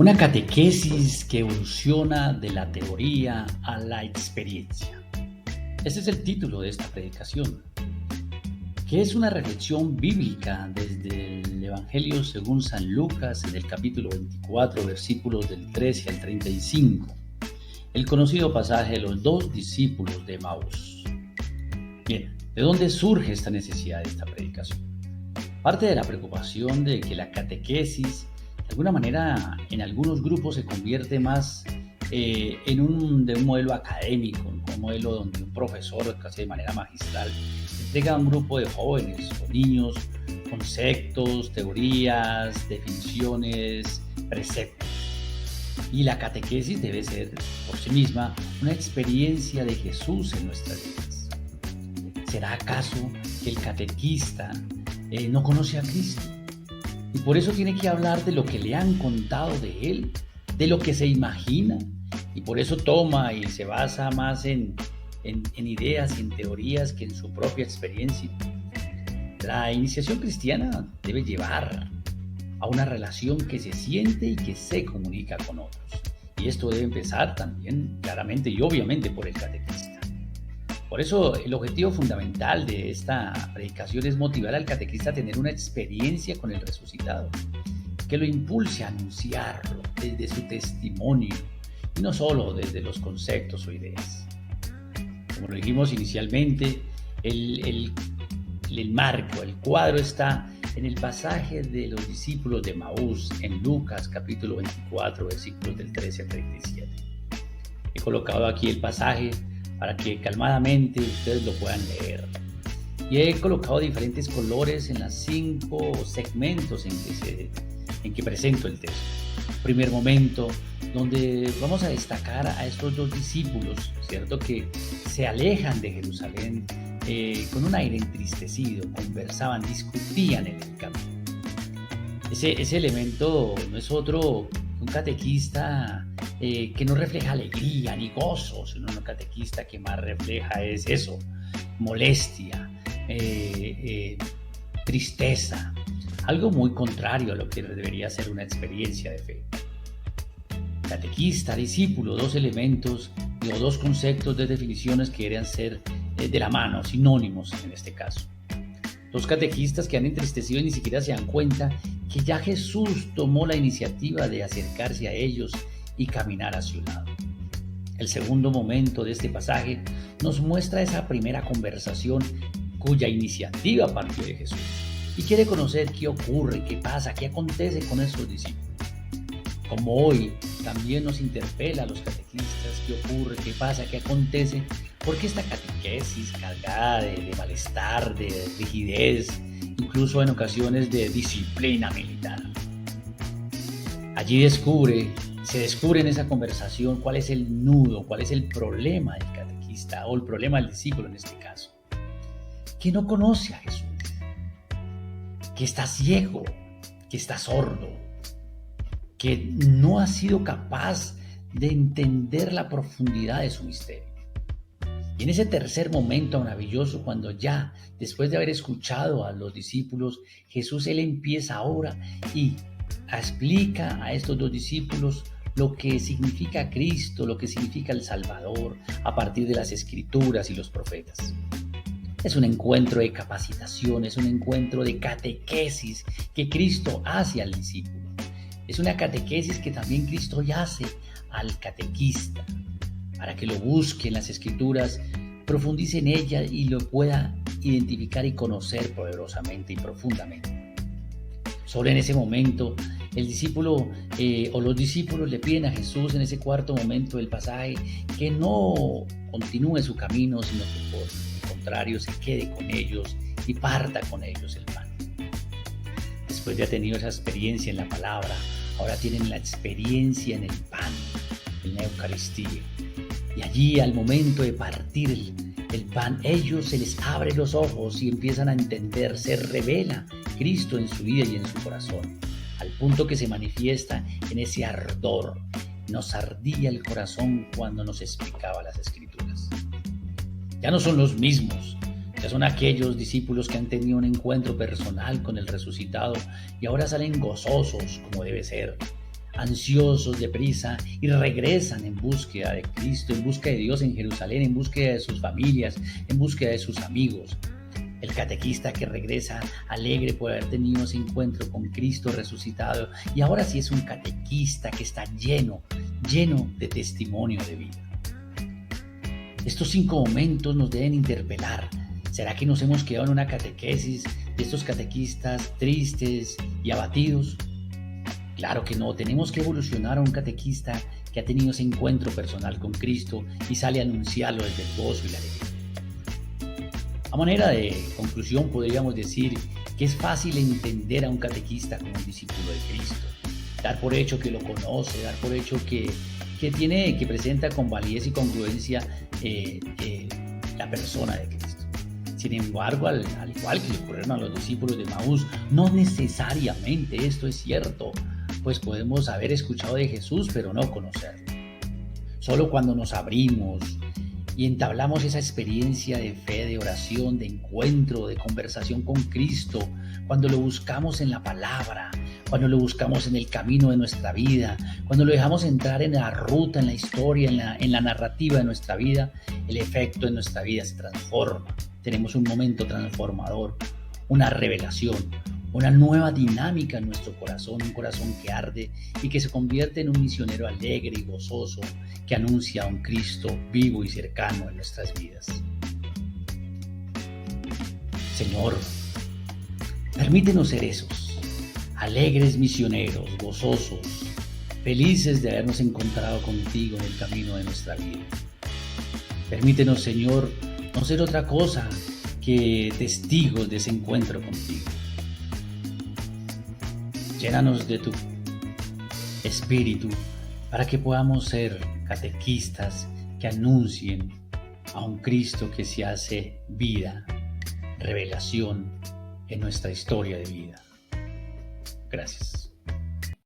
Una catequesis que evoluciona de la teoría a la experiencia. Ese es el título de esta predicación, que es una reflexión bíblica desde el Evangelio según San Lucas en el capítulo 24, versículos del 13 al 35, el conocido pasaje de los dos discípulos de Emaús. Bien, ¿de dónde surge esta necesidad de esta predicación? Parte de la preocupación de que la catequesis de alguna manera en algunos grupos se convierte más de un modelo académico, un modelo donde un profesor, casi de manera magistral, entrega a un grupo de jóvenes o niños conceptos, teorías, definiciones, preceptos. Y la catequesis debe ser por sí misma una experiencia de Jesús en nuestras vidas. ¿Será acaso que el catequista no conoce a Cristo? Y por eso tiene que hablar de lo que le han contado de Él, de lo que se imagina, y por eso toma y se basa más en ideas y en teorías que en su propia experiencia. La iniciación cristiana debe llevar a una relación que se siente y que se comunica con otros. Y esto debe empezar también, claramente y obviamente, por el catequista. Por eso el objetivo fundamental de esta predicación es motivar al catequista a tener una experiencia con el resucitado, que lo impulse a anunciarlo desde su testimonio y no solo desde los conceptos o ideas. Como lo dijimos inicialmente, el marco, el cuadro está en el pasaje de los discípulos de Emaús en Lucas capítulo 24, versículos del 13 al 37. He colocado aquí el pasaje para que calmadamente ustedes lo puedan leer. Y he colocado diferentes colores en los 5 segmentos en que presento el texto. Primer momento, donde vamos a destacar a estos dos discípulos, ¿cierto?, que se alejan de Jerusalén con un aire entristecido, conversaban, discutían en el camino. Ese elemento no es otro que un catequista que no refleja alegría ni gozo, sino un catequista que más refleja es eso, molestia, tristeza, algo muy contrario a lo que debería ser una experiencia de fe. Catequista, discípulo, dos elementos o dos conceptos de definiciones que deberían ser de la mano, sinónimos en este caso. Dos catequistas que han entristecido y ni siquiera se dan cuenta que ya Jesús tomó la iniciativa de acercarse a ellos y caminar a su lado. El segundo momento de este pasaje nos muestra esa primera conversación cuya iniciativa partió de Jesús y quiere conocer qué ocurre, qué pasa, qué acontece con esos discípulos. Como hoy también nos interpela a los catequistas qué ocurre, qué pasa, qué acontece, porque esta catequesis cargada de malestar, de rigidez, incluso en ocasiones de disciplina militar. Allí se descubre en esa conversación cuál es el nudo, cuál es el problema del catequista o el problema del discípulo en este caso, que no conoce a Jesús, que está ciego, que está sordo, que no ha sido capaz de entender la profundidad de su misterio. Y en ese tercer momento maravilloso, cuando ya, después de haber escuchado a los discípulos, Jesús, Él empieza ahora y explica a estos dos discípulos lo que significa Cristo, lo que significa el Salvador, a partir de las Escrituras y los profetas. Es un encuentro de capacitación, es un encuentro de catequesis que Cristo hace al discípulo. Es una catequesis que también Cristo ya hace al catequista, para que lo busque en las Escrituras, profundice en ella y lo pueda identificar y conocer poderosamente y profundamente. Solo en ese momento, el discípulo o los discípulos le piden a Jesús en ese cuarto momento del pasaje que no continúe su camino, sino que por el contrario se quede con ellos y parta con ellos el pan. Después de haber tenido esa experiencia en la palabra, ahora tienen la experiencia en el pan, en la Eucaristía. Y allí, al momento de partir el pan, ellos se les abren los ojos y empiezan a entender, se revela Cristo en su vida y en su corazón, al punto que se manifiesta en ese ardor. Nos ardía el corazón cuando nos explicaba las Escrituras. Ya no son los mismos, ya son aquellos discípulos que han tenido un encuentro personal con el resucitado y ahora salen gozosos como debe ser, ansiosos, deprisa, y regresan en búsqueda de Cristo, en búsqueda de Dios en Jerusalén, en búsqueda de sus familias, en búsqueda de sus amigos. El catequista que regresa alegre por haber tenido ese encuentro con Cristo resucitado, y ahora sí es un catequista que está lleno de testimonio de vida. Estos 5 momentos nos deben interpelar. ¿Será que nos hemos quedado en una catequesis de estos catequistas tristes y abatidos? Claro que no, tenemos que evolucionar a un catequista que ha tenido ese encuentro personal con Cristo y sale a anunciarlo desde el gozo y la alegría. A manera de conclusión podríamos decir que es fácil entender a un catequista como un discípulo de Cristo, dar por hecho que lo conoce, dar por hecho que presenta con validez y congruencia la persona de Cristo. Sin embargo, al igual que le ocurrieron a los discípulos de Maús, no necesariamente esto es cierto, pues podemos haber escuchado de Jesús, pero no conocerlo. Solo cuando nos abrimos y entablamos esa experiencia de fe, de oración, de encuentro, de conversación con Cristo, cuando lo buscamos en la palabra, cuando lo buscamos en el camino de nuestra vida, cuando lo dejamos entrar en la ruta, en la historia, en la narrativa de nuestra vida, el efecto en nuestra vida se transforma. Tenemos un momento transformador, una revelación, una nueva dinámica en nuestro corazón, un corazón que arde y que se convierte en un misionero alegre y gozoso que anuncia a un Cristo vivo y cercano en nuestras vidas. Señor, permítenos ser esos, alegres misioneros, gozosos, felices de habernos encontrado contigo en el camino de nuestra vida. Permítenos, Señor, no ser otra cosa que testigos de ese encuentro contigo. Llénanos de tu espíritu para que podamos ser catequistas que anuncien a un Cristo que se hace vida, revelación en nuestra historia de vida. Gracias.